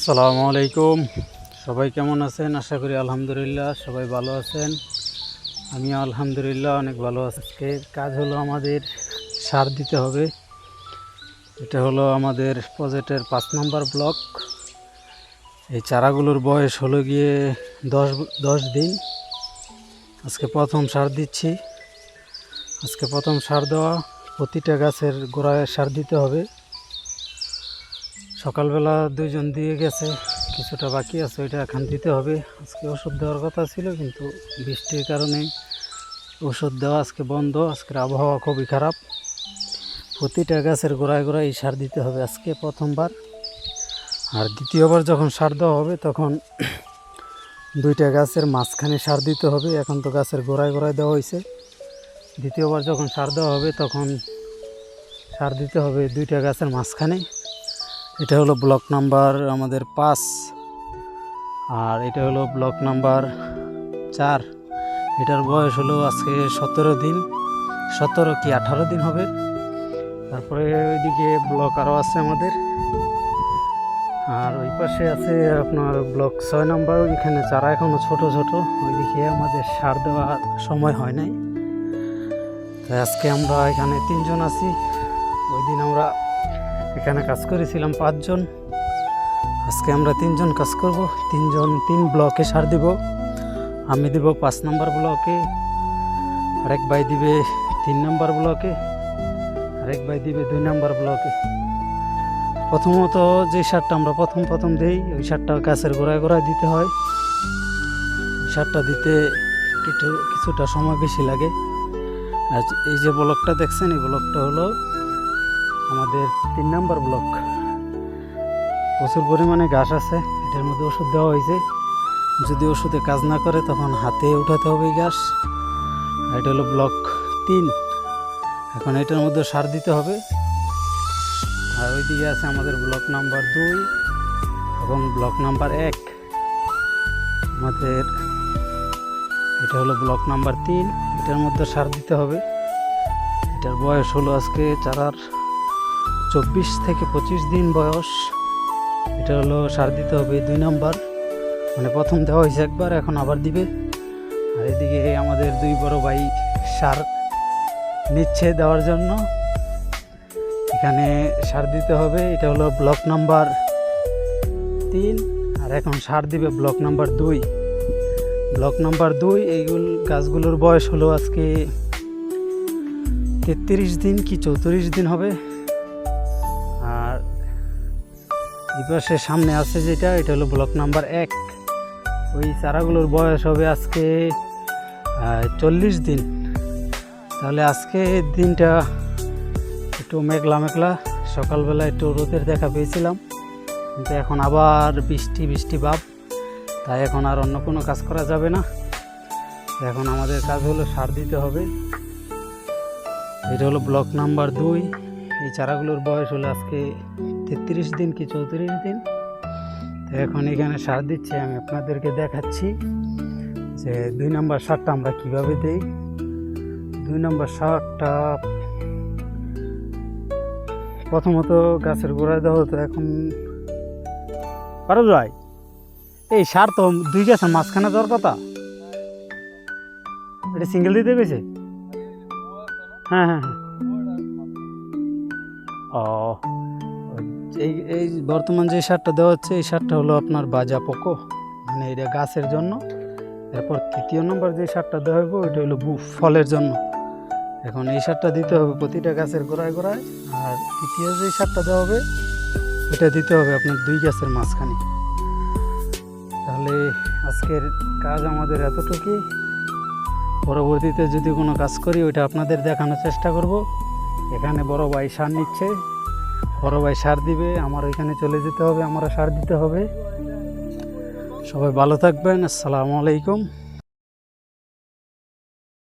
আসসালামু আলাইকুম। সবাই কেমন আছেন? আশা করি আলহামদুলিল্লাহ সবাই ভালো আছেন। আমি আলহামদুলিল্লাহ অনেক ভালো আছি। আজকের কাজ হলো আমাদের সার দিতে হবে। এটা হলো আমাদের প্রজেক্টের 5 নম্বর ব্লক। এই চারাগুলোর বয়স হলো গিয়ে 10 দিন। আজকে প্রথম সার দিচ্ছি। আজকে প্রথম সার দেওয়া, প্রতিটা গাছের গোড়ায় সার দিতে হবে। সকালবেলা 2 জন দিয়ে গেছে, কিছুটা বাকি আছে, ওইটা এখন দিতে হবে। আজকে ওষুধ দেওয়ার কথা ছিল, কিন্তু বৃষ্টির কারণে ওষুধ দেওয়া আজকে বন্ধ। আজকের আবহাওয়া খুবই খারাপ। প্রতিটা গাছের গোড়ায় গোড়ায় এই সার দিতে হবে আজকে প্রথমবার। আর দ্বিতীয়বার যখন সার দেওয়া হবে তখন 2টা গাছের মাঝখানে সার দিতে হবে। এখন তো গাছের গোড়ায় গোড়ায় দেওয়া হয়েছে। দ্বিতীয়বার যখন সার দেওয়া হবে তখন সার দিতে হবে 2টা গাছের মাঝখানে। এটা হলো ব্লক নাম্বার আমাদের 5, আর এটা হলো ব্লক নাম্বার 4। এটার বয়স হলো আজকে 17 দিন, 17 কি 18 দিন হবে। তারপরে ওইদিকে ব্লক আরও আছে আমাদের, আর ওই পাশে আছে আপনার ব্লক 6 নম্বর। ওইখানে চারা এখনও ছোট ছোট, ওইদিকে আমাদের সার দেওয়ার সময় হয় নাই। তাই আজকে আমরা এখানে 3 জন আছি। ওই দিন আমরা এখানে কাজ করেছিলাম 5 জন। আজকে আমরা 3 জন কাজ করব। 3 জন 3 ব্লকে সার দিব। আমি দিব 5 নম্বর ব্লকে, আরেক ভাই দিবে 3 নম্বর ব্লকে, আরেক ভাই দিবে 2 নম্বর ব্লকে। প্রথমত যে সারটা আমরা প্রথম দেই, ওই সারটা গাছের গোড়ায় গোড়ায় দিতে হয়। সারটা দিতে কিছুটা সময় বেশি লাগে। আর এই যে ব্লকটা দেখছেন, এই ব্লকটা হলো আমাদের 3 নম্বর ব্লক। প্রচুর পরিমাণে ঘাস আছে, এটার মধ্যে ওষুধ দেওয়া হয়েছে। যদি ওষুধে কাজ না করে তখন হাতে উঠাতে হবে এই ঘাস। আর এটা হলো ব্লক 3। এখন এটার মধ্যে সার দিতে হবে। আর ওইদিকে আছে আমাদের ব্লক নাম্বার 2 এবং ব্লক নাম্বার 1। আমাদের এটা হলো ব্লক নাম্বার 3। এটার মধ্যে সার দিতে হবে। এটার বয়স হলো আজকে চারার 24 থেকে 25 দিন বয়স। এটা হলো সার দিতে হবে 2 নম্বর, মানে প্রথম দেওয়া হয়েছে একবার, এখন আবার দিবে। আর এদিকে আমাদের 2 বড় ভাই সার নিচ্ছে দেওয়ার জন্য। এখানে সার দিতে হবে। এটা হলো ব্লক নাম্বার 3, আর এখন সার দিবে ব্লক নাম্বার 2। ব্লক নাম্বার 2 এইগুলো গাছগুলোর বয়স হলো আজকে 33 দিন কি 34 দিন হবে। আর এই পাশে সামনে আছে যেটা, এটা হলো ব্লক নাম্বার 1। ওই চারাগুলোর বয়স হবে আজকে 40 দিন। তাহলে আজকে দিনটা একটু মেঘলা মেঘলা, সকালবেলা একটু রোদের দেখা পেয়েছিলাম, কিন্তু এখন আবার বৃষ্টি ভাব। তাই এখন আর অন্য কোনো কাজ করা যাবে না। এখন আমাদের কাজ হলো সার দিতে হবে। এটা হলো ব্লক নাম্বার 2। এই চারাগুলোর বয়স হলো আজকে 33 দিন কি 34 দিন। তো এখন এখানে সার দিচ্ছে, আমি আপনাদেরকে দেখাচ্ছি যে 2 নম্বর সারটা আমরা কিভাবে দেই। 2 নম্বর সারটা প্রথমত গাছের গোড়ায় দেওয়া হতো, এখন পারো যায়। এই সার তো 2 গাছের মাঝখানে দেওয়ার কথা। এটা সিঙ্গেল দিতে গেছে। হ্যাঁ হ্যাঁ হ্যাঁ। ও, এই বর্তমান যে সারটা দেওয়া হচ্ছে, এই সারটা হলো আপনার বাজা পোকো, মানে এটা গাছের জন্য। এরপর 3 নম্বর যে সারটা দেওয়া হবে ওইটা হলো ফলের জন্য। এখন এই সারটা দিতে হবে প্রতিটা গাছের গোড়ায় গোড়ায়। আর তৃতীয় যে সারটা দেওয়া হবে ওইটা দিতে হবে আপনার 2 গাছের মাঝখানে। তাহলে আজকের কাজ আমাদের এতটুকুই। পরবর্তীতে যদি কোনো কাজ করি ওইটা আপনাদের দেখানোর চেষ্টা করব। এখানে বড় ভাই সার নিচ্ছে, বড় ভাই সার দিবে, আমার ওইখানে চলে যেতে হবে, আমারও সার দিতে হবে। সবাই ভালো থাকবেন। আসসালামু আলাইকুম।